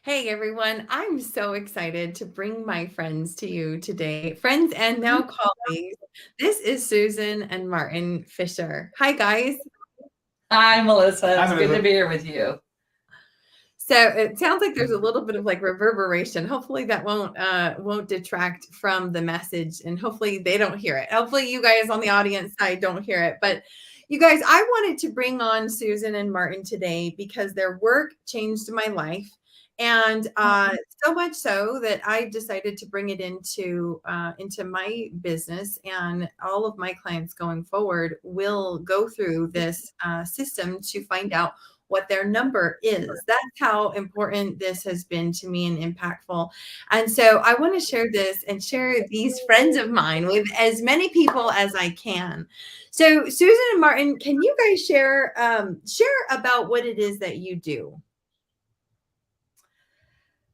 Hey everyone, I'm so excited to bring my friends to you today, friends and now colleagues. This is Susan and Martin Fisher. Hi guys. Hi, Melissa. Hi, It's good to Melissa. be here with you. So it sounds like there's a little bit of like reverberation. Hopefully that won't detract from the message, and hopefully they don't hear it. Hopefully you guys on the audience side don't hear it. But you guys, I wanted to bring on Susan and Martin today because their work changed my life. And so much so that I decided to bring it into my business, and all of my clients going forward will go through this system to find out what their number is. That's how important this has been to me and impactful. And so I want to share this and share these friends of mine with as many people as I can. So Susan and Martin, can you guys share about what it is that you do?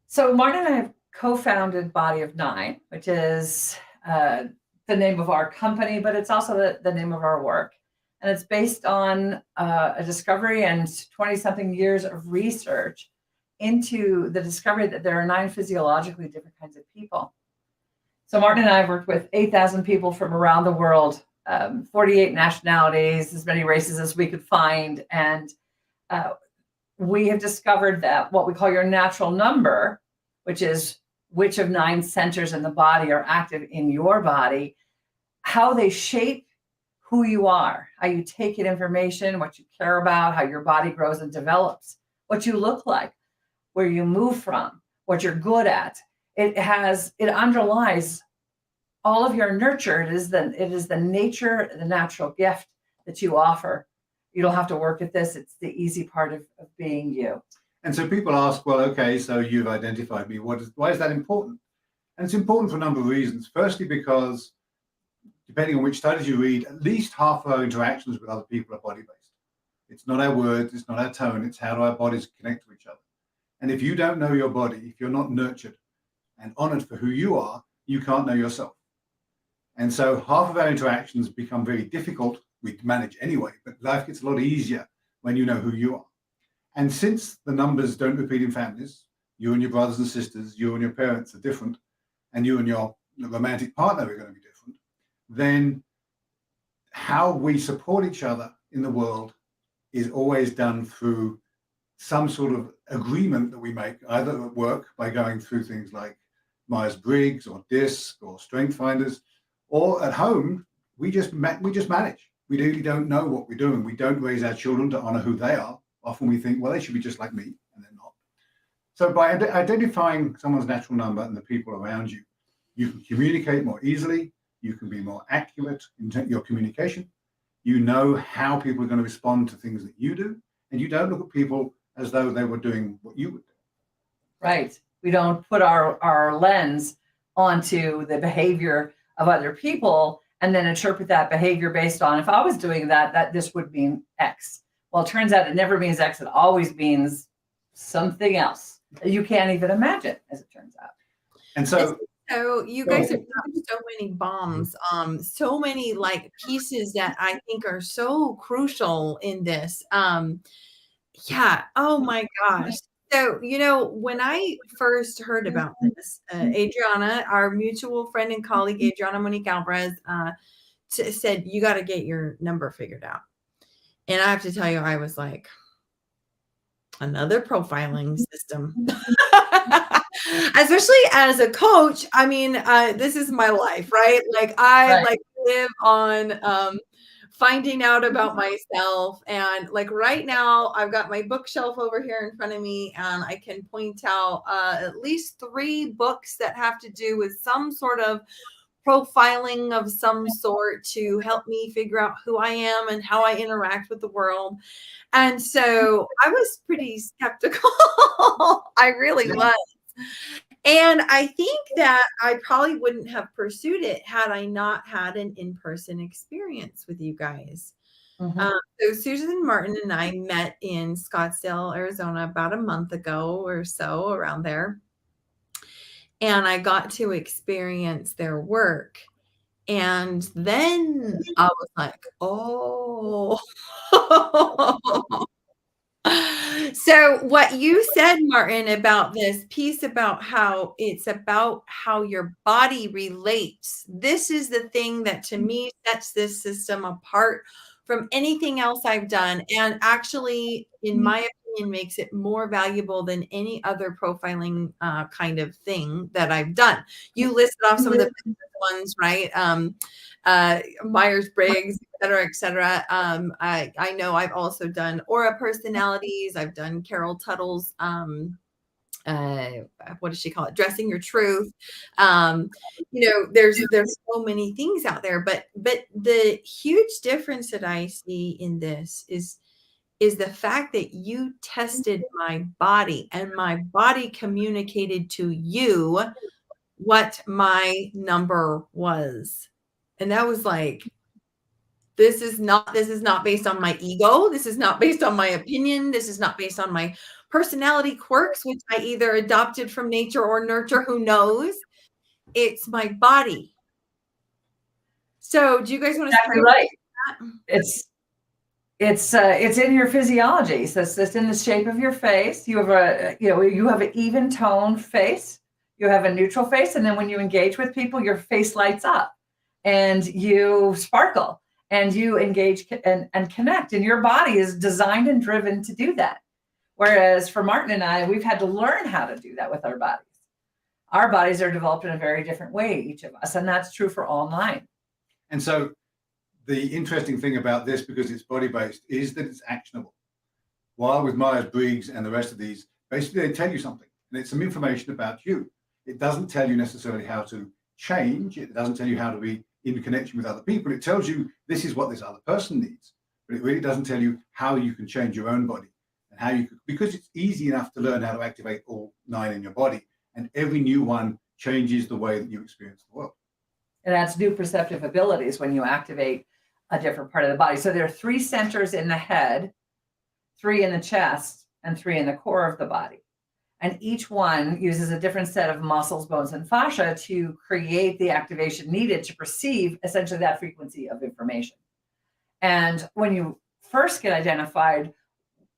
So, Martin and I have co founded Body of Nine, which is the name of our company, but it's also the name of our work. And it's based on a discovery and 20 something years of research into the discovery that there are 9 physiologically different kinds of people. So, Martin and I have worked with 8,000 people from around the world, 48 nationalities, as many races as we could find. And uh, we have discovered that what we call your natural number, which is which of 9 centers in the body are active in your body, how they shape who you are, how you take in information, what you care about, how your body grows and develops, what you look like, where you move from, what you're good at. It underlies all of your nurture. It is the nature, the natural gift that you offer. You don't have to work at this. It's the easy part of being you. And so people ask, well, okay, so you've identified me. Why is that important? And it's important for a number of reasons. Firstly, because depending on which studies you read, at least half of our interactions with other people are body-based. It's not our words, it's not our tone, it's how our bodies connect to each other. And if you don't know your body, if you're not nurtured and honored for who you are, you can't know yourself. And so half of our interactions become very difficult. We manage anyway, but life gets a lot easier when you know who you are. And since the numbers don't repeat in families, you and your brothers and sisters, you and your parents are different, and you and your romantic partner are going to be different, then how we support each other in the world is always done through some sort of agreement that we make, either at work by going through things like Myers-Briggs or DISC or Strength Finders, or at home, we just manage. We really don't know what we're doing. We don't raise our children to honor who they are. Often we think, well, they should be just like me, and they're not. So by identifying someone's natural number and the people around you, you can communicate more easily. You can be more accurate in your communication. You know how people are going to respond to things that you do, and you don't look at people as though they were doing what you would do. Right. We don't put our lens onto the behavior of other people and then interpret that behavior based on, if I was doing that this would mean X. Well, it turns out it never means X. It always means something else that you can't even imagine, as it turns out. And so You guys have dropped so many bombs, so many like pieces that I think are so crucial in this. Yeah. Oh my gosh. So, when I first heard about this, Adriana, our mutual friend and colleague, Adriana Monique Alvarez, said, you got to get your number figured out. And I have to tell you, I was like, another profiling system. Especially as a coach, I mean, this is my life, right? Like I like live on finding out about myself. And like right now, I've got my bookshelf over here in front of me, and I can point out at least 3 books that have to do with some sort of profiling of some sort to help me figure out who I am and how I interact with the world. And so I was pretty skeptical. I really was. And I think that I probably wouldn't have pursued it had I not had an in-person experience with you guys. So Susan Martin and I met in Scottsdale, Arizona about a month ago or so, around there. And I got to experience their work. And then I was like, oh. So what you said, Martin, about this piece about how it's about how your body relates. This is the thing that to me sets this system apart from anything else I've done. And actually, in my opinion, makes it more valuable than any other profiling kind of thing that I've done. You listed off some of the ones, right? Myers-Briggs, et cetera, et cetera. I know I've also done Aura personalities. I've done Carol Tuttle's, what does she call it? Dressing Your Truth. There's so many things out there, but the huge difference that I see in this is the fact that you tested my body and my body communicated to you what my number was. And that was like, this is not based on my ego. This is not based on my opinion. This is not based on my personality quirks, which I either adopted from nature or nurture, who knows? It's my body. So do you guys want to exactly right? It's in your physiology. So it's in the shape of your face. You have you have an even tone face. You have a neutral face. And then when you engage with people, your face lights up and you sparkle and you engage and connect. And your body is designed and driven to do that. Whereas for Martin and I, we've had to learn how to do that with our bodies. Our bodies are developed in a very different way, each of us. And that's true for all 9. And so the interesting thing about this, because it's body-based, is that it's actionable. While with Myers-Briggs and the rest of these, basically they tell you something, and it's some information about you. It doesn't tell you necessarily how to change. It doesn't tell you how to be in connection with other people. It tells you this is what this other person needs, but it really doesn't tell you how you can change your own body and how you could, because it's easy enough to learn how to activate all 9 in your body, and every new one changes the way that you experience the world. And that's new perceptive abilities when you activate a different part of the body. So there are 3 centers in the head, 3 in the chest, and 3 in the core of the body. And each one uses a different set of muscles, bones, and fascia to create the activation needed to perceive essentially that frequency of information. And when you first get identified,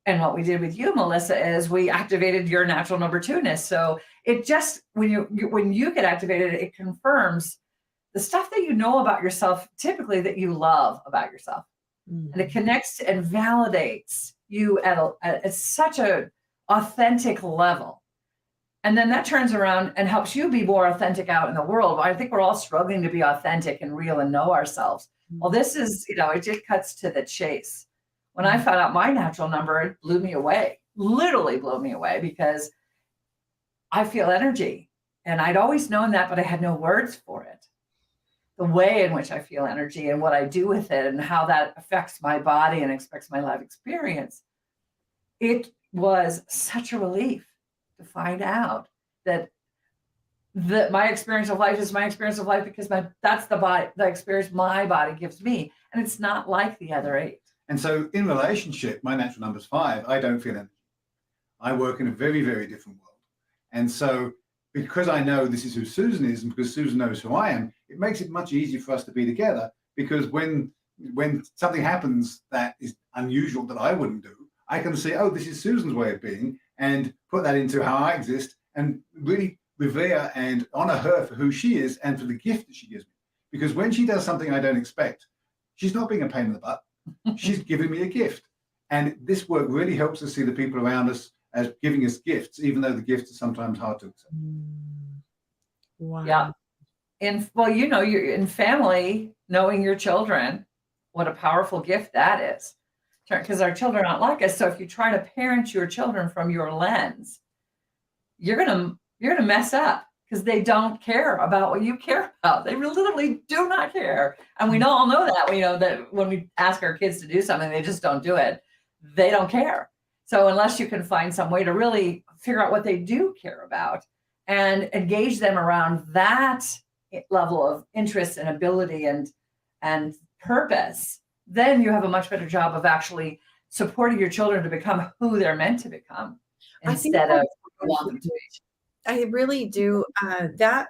and what we did with you, Melissa, is we activated your natural number 2-ness. So it just, when you get activated, it confirms the stuff that you know about yourself, typically that you love about yourself. Mm-hmm. And it connects and validates you at such a authentic level. And then that turns around and helps you be more authentic out in the world. I think we're all struggling to be authentic and real and know ourselves. Mm-hmm. Well, this is, it just cuts to the chase. When I found out my natural number, it blew me away, literally blew me away, because I feel energy. And I'd always known that, but I had no words for it. The way in which I feel energy and what I do with it and how that affects my body and affects my life experience. It was such a relief to find out that my experience of life is my experience of life, because that's the experience my body gives me. And it's not like the other 8. And so in relationship, my natural number is 5. I don't feel energy. I work in a very, very different world. And so because I know this is who Susan is, and because Susan knows who I am, it makes it much easier for us to be together, because when something happens that is unusual that I wouldn't do, I can see, oh, this is Susan's way of being, and put that into how I exist and really revere and honor her for who she is and for the gift that she gives me. Because when she does something I don't expect, she's not being a pain in the butt. She's giving me a gift. And this work really helps us see the people around us as giving us gifts, even though the gifts are sometimes hard to accept. Wow. Yeah. You're in family, knowing your children, what a powerful gift that is. Because our children aren't like us. So if you try to parent your children from your lens, you're gonna mess up, because they don't care about what you care about. They literally do not care. And we all know that. We know that when we ask our kids to do something, they just don't do it. They don't care. So unless you can find some way to really figure out what they do care about and engage them around that level of interest and ability and purpose, then you have a much better job of actually supporting your children to become who they're meant to become, instead of who you want them to be. I really do. That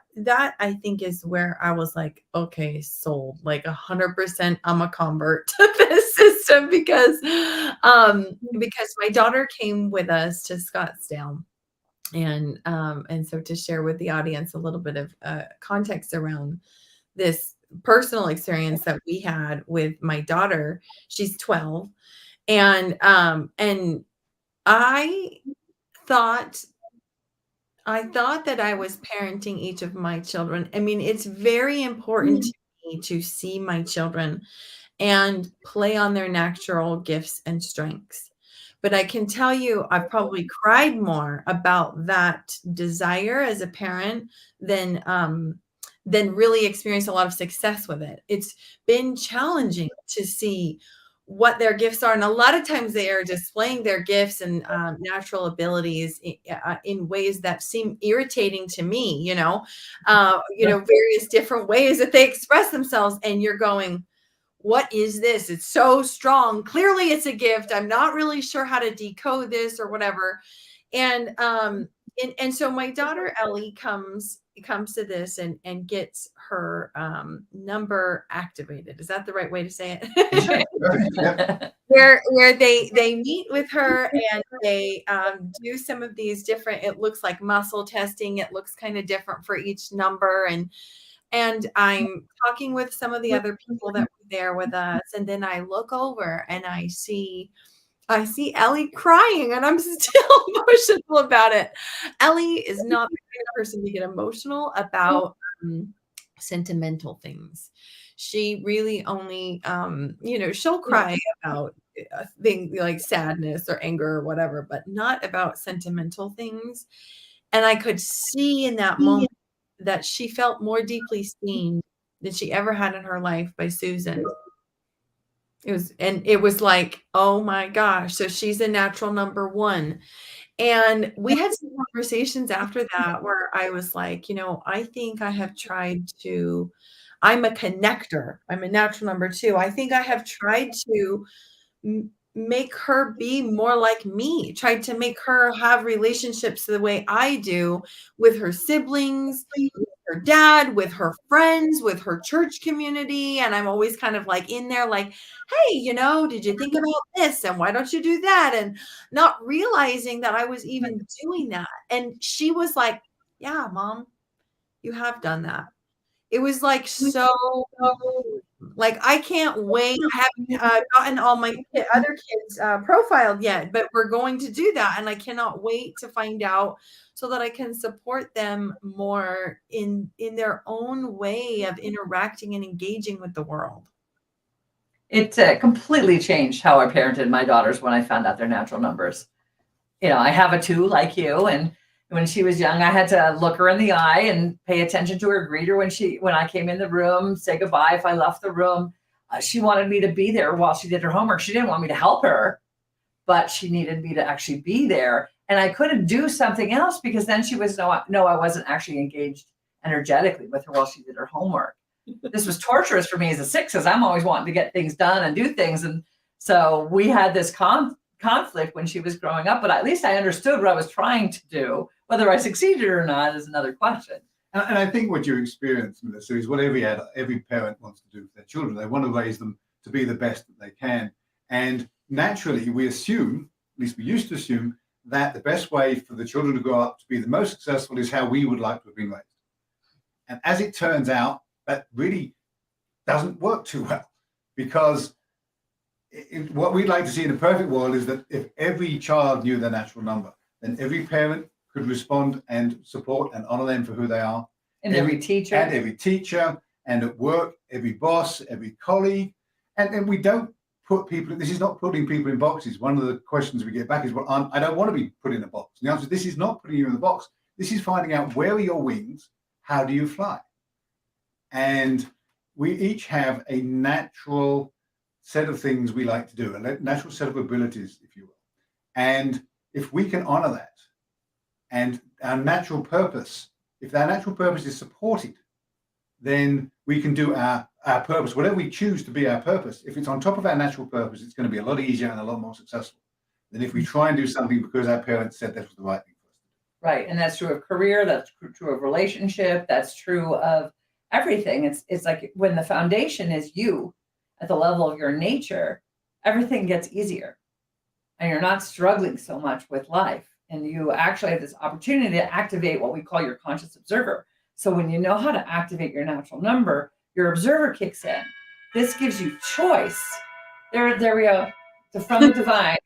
I think is where I was like, okay, sold, like 100%. I'm a convert to this system because my daughter came with us to Scottsdale, and so to share with the audience a little bit of context around this personal experience that we had with my daughter. She's 12, and I thought I thought that I was parenting each of my children. I mean, it's very important to me to see my children and play on their natural gifts and strengths. But I can tell you, I've probably cried more about that desire as a parent than really experience a lot of success with it. It's been challenging to see what their gifts are, and a lot of times they are displaying their gifts and natural abilities in ways that seem irritating to me. Various different ways that they express themselves, and you're going, what is this? It's so strong. Clearly it's a gift. I'm not really sure how to decode this or whatever. And so my daughter Ellie comes to this and gets her number activated. Is that the right way to say it? where they meet with her and they do some of these different, it looks like muscle testing. It looks kind of different for each number. And I'm talking with some of the other people that were there with us. And then I look over and I see Ellie crying, and I'm still emotional about it. Ellie is not the kind of person to get emotional about sentimental things. She really only, she'll cry about things like sadness or anger or whatever, but not about sentimental things. And I could see in that moment that she felt more deeply seen than she ever had in her life by Susan. It was like, oh my gosh, so she's a natural number one. And we had some conversations after that where I was like, I think I have tried to, I'm a connector. I'm a natural number two. I think I have tried to make her be more like me, tried to make her have relationships the way I do with her siblings, with her dad, with her friends, with her church community. And I'm always kind of like in there like, hey, did you think about this? And why don't you do that? And not realizing that I was even doing that. And she was like, yeah, Mom, you have done that. It was like, so like, I can't wait. I haven't gotten all my other kids profiled yet, but we're going to do that. And I cannot wait to find out so that I can support them more in their own way of interacting and engaging with the world. It completely changed how I parented my daughters when I found out their natural numbers. I have a 2 like you, and when she was young, I had to look her in the eye and pay attention to her, greet her when I came in the room, say goodbye if I left the room. She wanted me to be there while she did her homework. She didn't want me to help her, but she needed me to actually be there. And I couldn't do something else because then she was, no, I wasn't actually engaged energetically with her while she did her homework. This was torturous for me as a 6, because I'm always wanting to get things done and do things. And so we had this conflict when she was growing up, but at least I understood what I was trying to do. Whether I succeeded or not is another question. And I think what you experience, Melissa, is what every parent wants to do for their children. They want to raise them to be the best that they can. And naturally, we assume, at least we used to assume, that the best way for the children to grow up to be the most successful is how we would like to have been raised. And as it turns out, that really doesn't work too well, because what we'd like to see in a perfect world is that if every child knew their natural number, then every parent could respond and support and honor them for who they are. And every teacher. And at work, every boss, every colleague. And we don't put people, this is not putting people in boxes. One of the questions we get back is, well, I don't want to be put in a box. And the answer is, this is not putting you in the box. This is finding out, where are your wings? How do you fly? And we each have a natural set of things we like to do, a natural set of abilities, if you will. And if we can honor that, and our natural purpose, if our natural purpose is supported, then we can do our purpose, whatever we choose to be our purpose. If it's on top of our natural purpose, it's going to be a lot easier and a lot more successful than if we try and do something because our parents said that was the right thing for us to do. Right. And that's true of career. That's true of relationship. That's true of everything. It's like when the foundation is you at the level of your nature, everything gets easier and you're not struggling so much with life. And you actually have this opportunity to activate what we call your conscious observer. So when you know how to activate your natural number, your observer kicks in. This gives you choice. There we go. From the divine.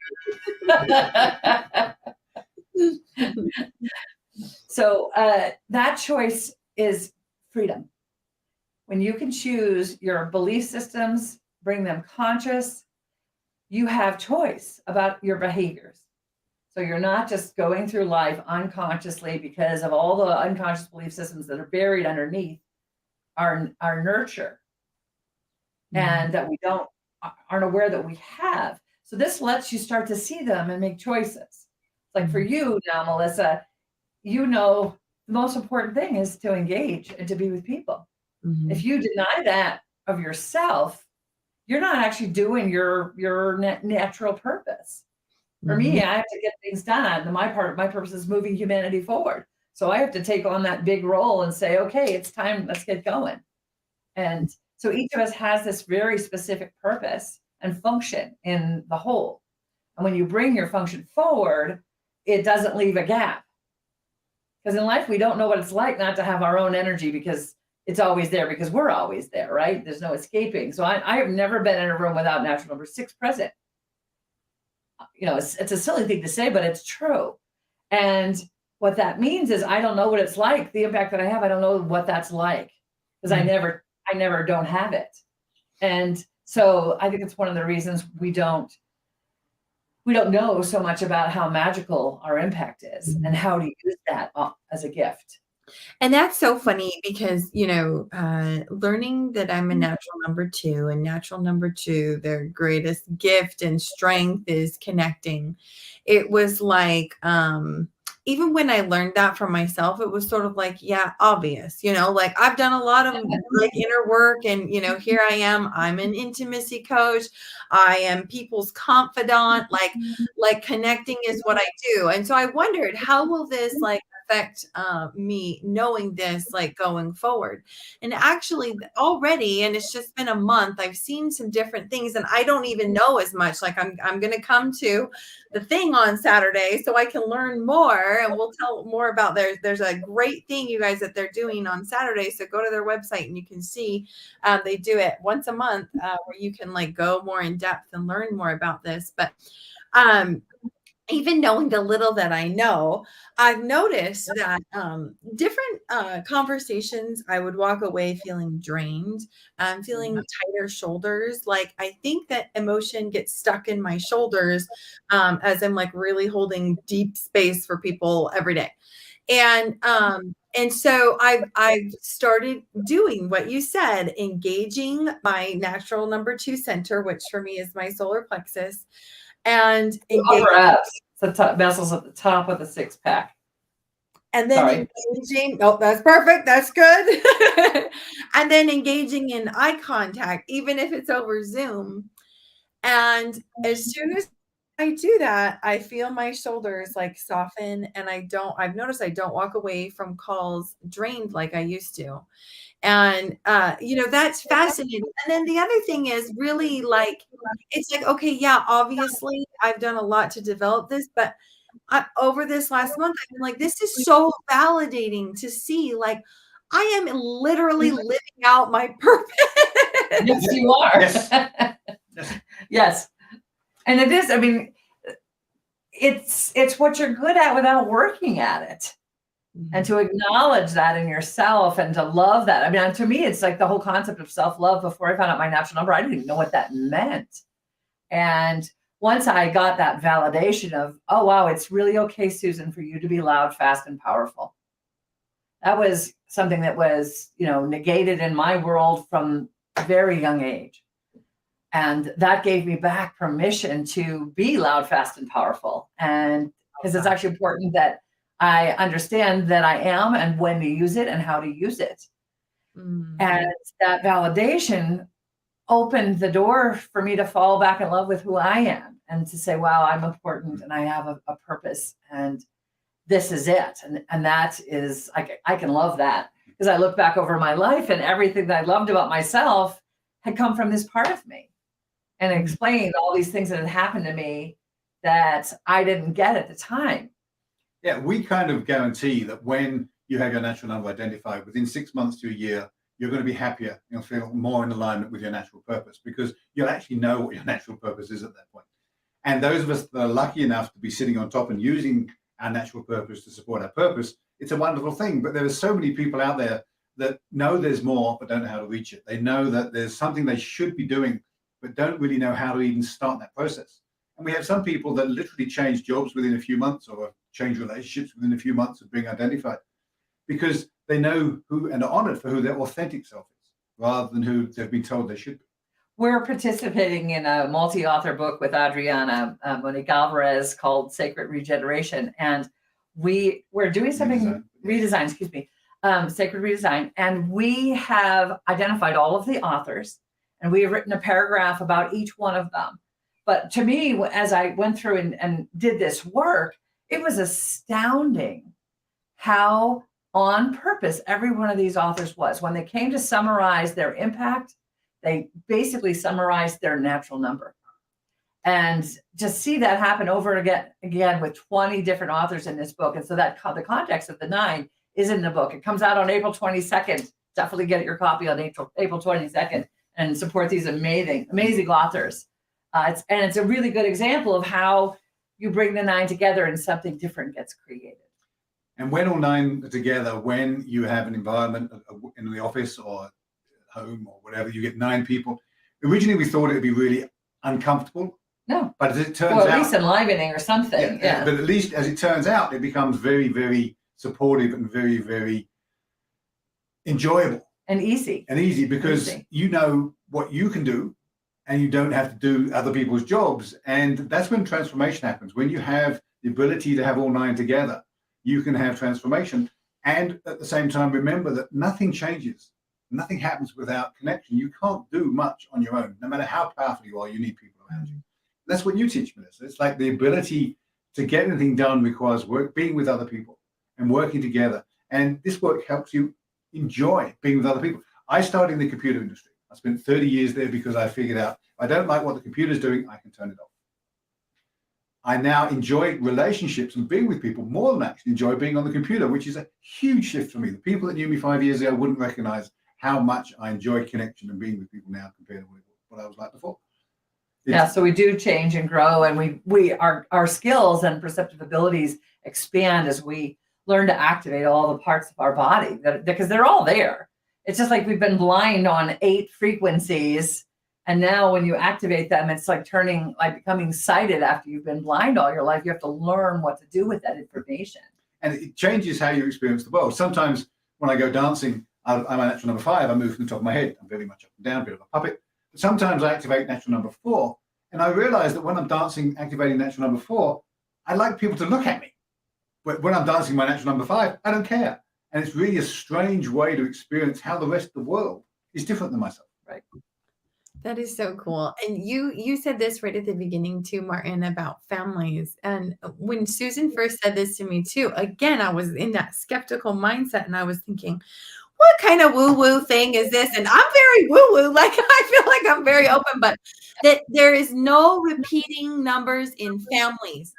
So that choice is freedom. When you can choose your belief systems, bring them conscious, you have choice about your behaviors. So you're not just going through life unconsciously because of all the unconscious belief systems that are buried underneath our nurture and that we aren't aware that we have. So this lets you start to see them and make choices. Like for you now, Melissa, you know, the most important thing is to engage and to be with people. If you deny that of yourself, you're not actually doing your natural purpose. For me, I have to get things done. And my purpose is moving humanity forward. So I have to take on that big role and say, okay, it's time, let's get going. And so each of us has this very specific purpose and function in the whole. And when you bring your function forward, it doesn't leave a gap. Because in life, we don't know what it's like not to have our own energy because it's always there because we're always there, right? There's no escaping. So I have never been in a room without natural number 6 present. You know, it's a silly thing to say, but it's true. And what that means is I don't know what it's like. The impact that I have, I don't know what that's like because I never don't have it. And so I think it's one of the reasons we don't know so much about how magical our impact is and how to use that as a gift. And that's so funny because, learning that I'm a natural number 2 and natural number 2, their greatest gift and strength is connecting. It was like, even when I learned that for myself, it was sort of like, yeah, obvious, like I've done a lot of like inner work and, here I am, I'm an intimacy coach. I am people's confidant, like connecting is what I do. And so I wondered, how will this like affect me knowing this, like going forward? And actually already, and it's just been a month, I've seen some different things and I don't even know as much. Like I'm going to come to the thing on Saturday so I can learn more and we'll tell more about there's a great thing, you guys, that they're doing on Saturday. So go to their website and you can see they do it once a month where you can like go more in depth and learn more about this. But even knowing the little that I know, I've noticed that different conversations, I would walk away feeling drained, feeling tighter shoulders. Like I think that emotion gets stuck in my shoulders as I'm like really holding deep space for people every day. And so I've started doing what you said, engaging my natural number 2 center, which for me is my solar plexus. And upper abs, the top vessels at the top of the 6-pack. And then engaging, that's perfect. That's good. And then engaging in eye contact, even if it's over Zoom. And as soon as I do that, I feel my shoulders like soften and I've noticed I don't walk away from calls drained like I used to. And, that's fascinating. And then the other thing is really like, it's like, okay, yeah, obviously I've done a lot to develop this, but over this last month, I've been like, this is so validating to see, like, I am literally living out my purpose. Yes, you are. Yes. Yes. And it is, I mean, it's what you're good at without working at it. And to acknowledge that in yourself and to love that. I mean, to me, it's like the whole concept of self-love. Before I found out my natural number, I didn't even know what that meant. And once I got that validation of, oh, wow, it's really okay, Susan, for you to be loud, fast, and powerful. That was something that was, negated in my world from a very young age. And that gave me back permission to be loud, fast, and powerful. And because it's actually important that I understand that I am and when to use it and how to use it. And that validation opened the door for me to fall back in love with who I am and to say, wow, I'm important and I have a purpose. And this is it. And that is, I can love that, because I look back over my life and everything that I loved about myself had come from this part of me, and it explained all these things that had happened to me that I didn't get at the time. Yeah, we kind of guarantee that when you have your natural number identified, within 6 months to a year, you're going to be happier. You'll feel more in alignment with your natural purpose, because you'll actually know what your natural purpose is at that point. And those of us that are lucky enough to be sitting on top and using our natural purpose to support our purpose, it's a wonderful thing. But there are so many people out there that know there's more, but don't know how to reach it. They know that there's something they should be doing, but don't really know how to even start that process. And we have some people that literally change jobs within a few months, or change relationships within a few months of being identified, because they know who and are honored for who their authentic self is, rather than who they've been told they should be. We're participating in a multi-author book with Adriana Monique Alvarez called Sacred Regeneration. And we're doing something, redesign, Sacred Redesign. And we have identified all of the authors, and we have written a paragraph about each one of them. But to me, as I went through and did this work, it was astounding how on purpose every one of these authors was. When they came to summarize their impact, they basically summarized their natural number. And just see that happen over and again with 20 different authors in this book. And so that the context of the 9 is in the book. It comes out on April 22nd. Definitely get your copy on April 22nd and support these amazing authors. It's a really good example of how you bring the 9 together and something different gets created. And when all 9 are together, when you have an environment in the office or home or whatever, you get 9 people. Originally, we thought it would be really uncomfortable. No. But as it turns out, at least enlivening or something. Yeah. But at least as it turns out, it becomes very, very supportive and very, very enjoyable. And easy. Because you know what you can do, and you don't have to do other people's jobs. And that's when transformation happens. When you have the ability to have all 9 together, you can have transformation. And at the same time, remember that nothing changes. Nothing happens without connection. You can't do much on your own. No matter how powerful you are, you need people around you. That's what you teach, Melissa. It's like the ability to get anything done requires work, being with other people and working together. And this work helps you enjoy being with other people. I started in the computer industry. I spent 30 years there because I figured out if I don't like what the computer's doing, I can turn it off. I now enjoy relationships and being with people more than I actually enjoy being on the computer, which is a huge shift for me. The people that knew me 5 years ago wouldn't recognize how much I enjoy connection and being with people now compared to what I was like before. So we do change and grow, and our skills and perceptive abilities expand as we learn to activate all the parts of our body, because they're all there. It's just like we've been blind on 8 frequencies, and now when you activate them, it's like becoming sighted after you've been blind all your life. You have to learn what to do with that information. And it changes how you experience the world. Sometimes when I go dancing, I'm a natural number 5. I move from the top of my head. I'm very much up and down, a bit of a puppet. But sometimes I activate natural number 4. And I realize that when I'm dancing, activating natural number 4, I like people to look at me. But when I'm dancing my natural number 5, I don't care. And it's really a strange way to experience how the rest of the world is different than myself. Right. That is so cool. And you said this right at the beginning too, Martin, about families. And when Susan first said this to me too, again, I was in that skeptical mindset, and I was thinking, what kind of woo-woo thing is this? And I'm very woo-woo. Like, I feel like I'm very open, but that there is no repeating numbers in families.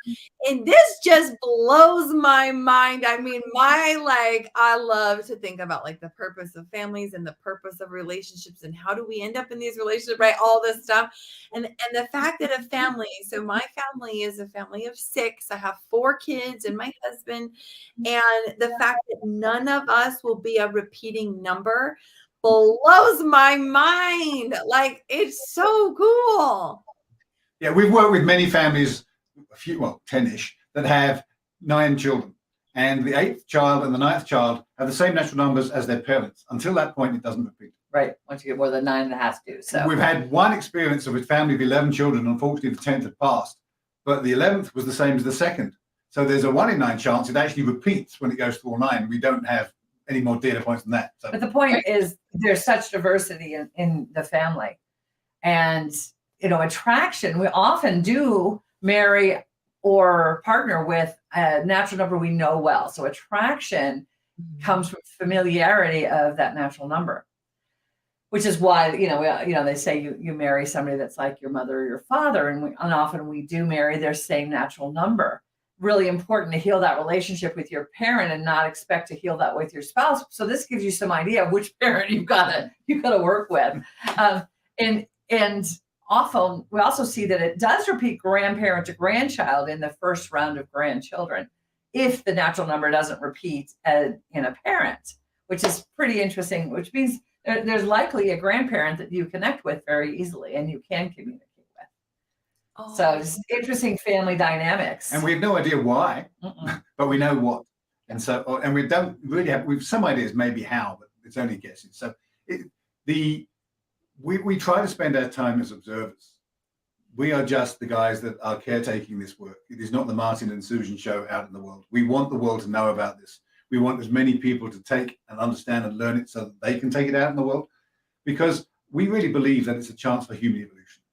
And this just blows my mind. I mean, I love to think about like the purpose of families and the purpose of relationships and how do we end up in these relationships, right? All this stuff. And the fact that a family, so my family is a family of 6. I have 4 kids and my husband. And the fact that none of us will be a repeating number blows my mind. Like, it's so cool. Yeah, we've worked with many families, 10-ish, that have 9 children. And the 8th child and the 9th child have the same natural numbers as their parents. Until that point, it doesn't repeat. Right. Once you get more than 9, it has to. So we've had one experience of a family of 11 children. Unfortunately, the 10th had passed, but the 11th was the same as the 2nd. So there's a 1 in 9 chance it actually repeats when it goes to all 9. We don't have any more data points than that. So. But the point is, there's such diversity in the family, and attraction. We often do marry or partner with a natural number we know well. So attraction comes from familiarity of that natural number, which is why, they say you marry somebody that's like your mother or your father, and often we do marry their same natural number. Really important to heal that relationship with your parent and not expect to heal that with your spouse. So this gives you some idea of which parent you've got to work with. And often we also see that it does repeat grandparent to grandchild in the first round of grandchildren, if the natural number doesn't repeat in a parent, which is pretty interesting, which means there's likely a grandparent that you connect with very easily and you can communicate with. Oh. So it's interesting family dynamics. And we have no idea why, but we know what. And so, and we don't really we've some ideas maybe how, but it's only guessing. So we try to spend our time as observers. We are just the guys that are caretaking this work. It is not the Martin and Susan show out in the world. We want the world to know about this. We want as many people to take and understand and learn it so that they can take it out in the world, because we really believe that it's a chance for human evolution.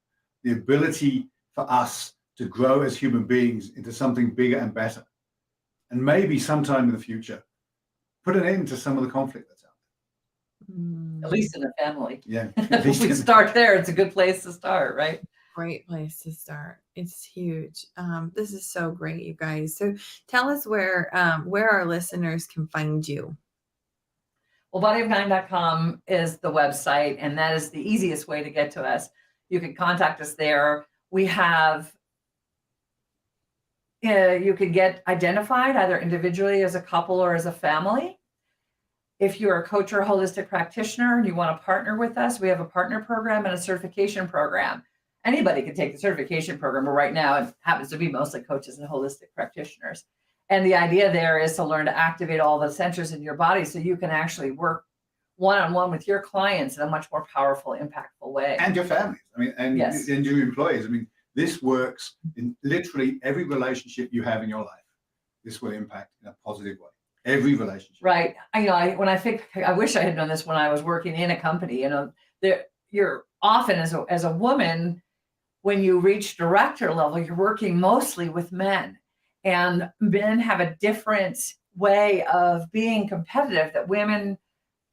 The ability for us to grow as human beings into something bigger and better. And maybe sometime in the future, put an end to some of the conflict that's out there. At least in the family. Yeah. If we start there, it's a good place to start, right? Great place to start. It's huge. This is so great, you guys. So tell us where our listeners can find you. Well, bodyofnine.com is the website, and that is the easiest way to get to us. You can contact us there. We have, you can get identified either individually as a couple or as a family. If you're a coach or a holistic practitioner and you want to partner with us, we have a partner program and a certification program. Anybody can take the certification program, but right now it happens to be mostly coaches and holistic practitioners. And the idea there is to learn to activate all the centers in your body so you can actually work one-on-one with your clients in a much more powerful, impactful way. And your families. I mean, and your employees. I mean, this works in literally every relationship you have in your life. This will impact in a positive way. Every relationship. Right. I wish I had known this when I was working in a company. You're often as a woman, when you reach director level, you're working mostly with men, and men have a different way of being competitive that women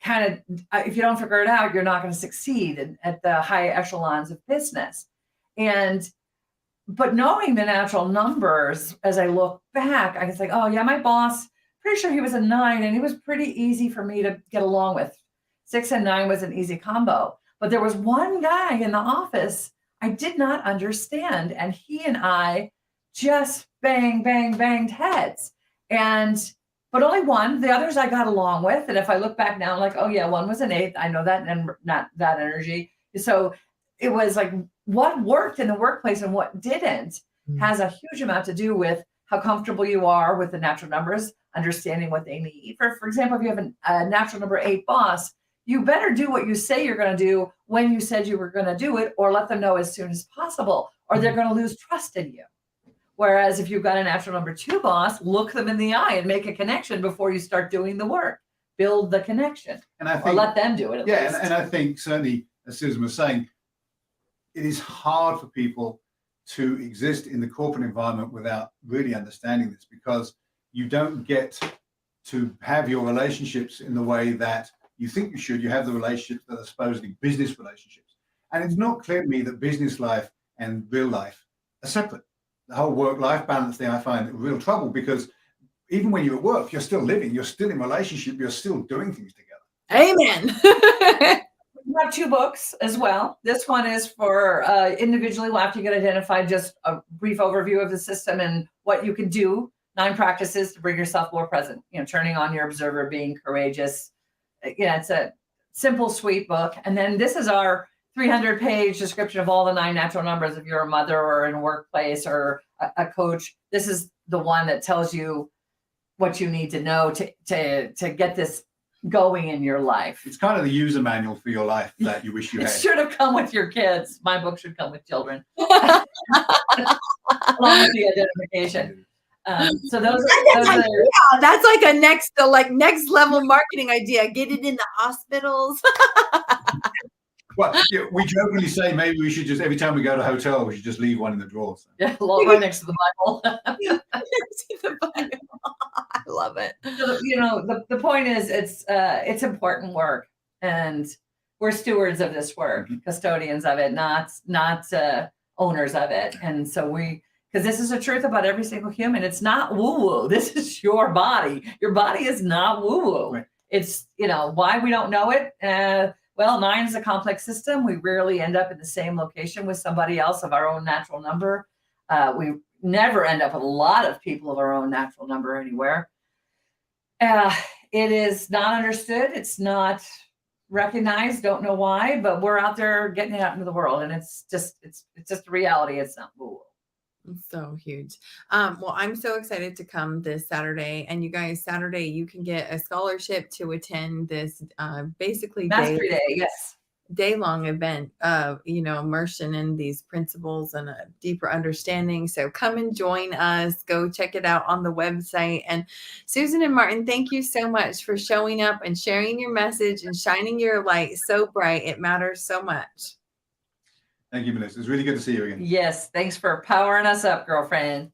kind of, if you don't figure it out, you're not going to succeed at the high echelons of business. But knowing the natural numbers, as I look back, I can say, oh yeah, my boss, pretty sure he was a 9 and he was pretty easy for me to get along with. 6 and 9 was an easy combo. But there was one guy in the office I did not understand, and he and I just banged heads. But only one. The others I got along with. And if I look back now, I'm like, oh yeah, one was an 8. I know that, and not that energy. So it was like what worked in the workplace and what didn't has a huge amount to do with how comfortable you are with the natural numbers, understanding what they need. For example, if you have a natural number 8 boss, you better do what you say you're going to do when you said you were going to do it, or let them know as soon as possible, or they're going to lose trust in you. Whereas if you've got a natural number 2 boss, look them in the eye and make a connection before you start doing the work. Build the connection, or let them do it at least. And I think certainly, as Susan was saying, it is hard for people to exist in the corporate environment without really understanding this, because you don't get to have your relationships in the way that you think you should. You have the relationships that are supposedly business relationships. And it's not clear to me that business life and real life are separate. The whole work-life balance thing I find real trouble, because even when you're at work, you're still living, you're still in relationship, you're still doing things together. Amen. We have 2 books as well. This one is for individually after you get identified, just a brief overview of the system and what you can do. 9 practices to bring yourself more present, turning on your observer, being courageous. It's a simple, sweet book. And then this is our 300-page description of all the 9 natural numbers. If you're a mother or in a workplace or a coach, this is the one that tells you what you need to know to get this going in your life. It's kind of the user manual for your life that you wish you had. It should have come with your kids. My book should come with children. Along with the identification. So that's like a next level marketing idea. Get it in the hospitals. Well, yeah, we jokingly say maybe we should just, every time we go to a hotel, we should just leave one in the drawer. So. Yeah, right next to the Bible. See the Bible. I love it. So, the point is it's important work, and we're stewards of this work, custodians of it, not owners of it. And so because this is the truth about every single human. It's not woo-woo. This is your body. Your body is not woo-woo. Right. It's, why we don't know it. Well, 9 is a complex system. We rarely end up in the same location with somebody else of our own natural number. We never end up with a lot of people of our own natural number anywhere. It is not understood. It's not recognized. Don't know why, but we're out there getting it out into the world, and it's just a reality. It's not woo-woo. It's so huge. Well, I'm so excited to come this Saturday. And you guys, Saturday, you can get a scholarship to attend this basically Mastery Day, yes. day-long event of, immersion in these principles and a deeper understanding. So come and join us. Go check it out on the website. And Susan and Martin, thank you so much for showing up and sharing your message and shining your light so bright. It matters so much. Thank you, Melissa. It's really good to see you again. Yes. Thanks for powering us up, girlfriend.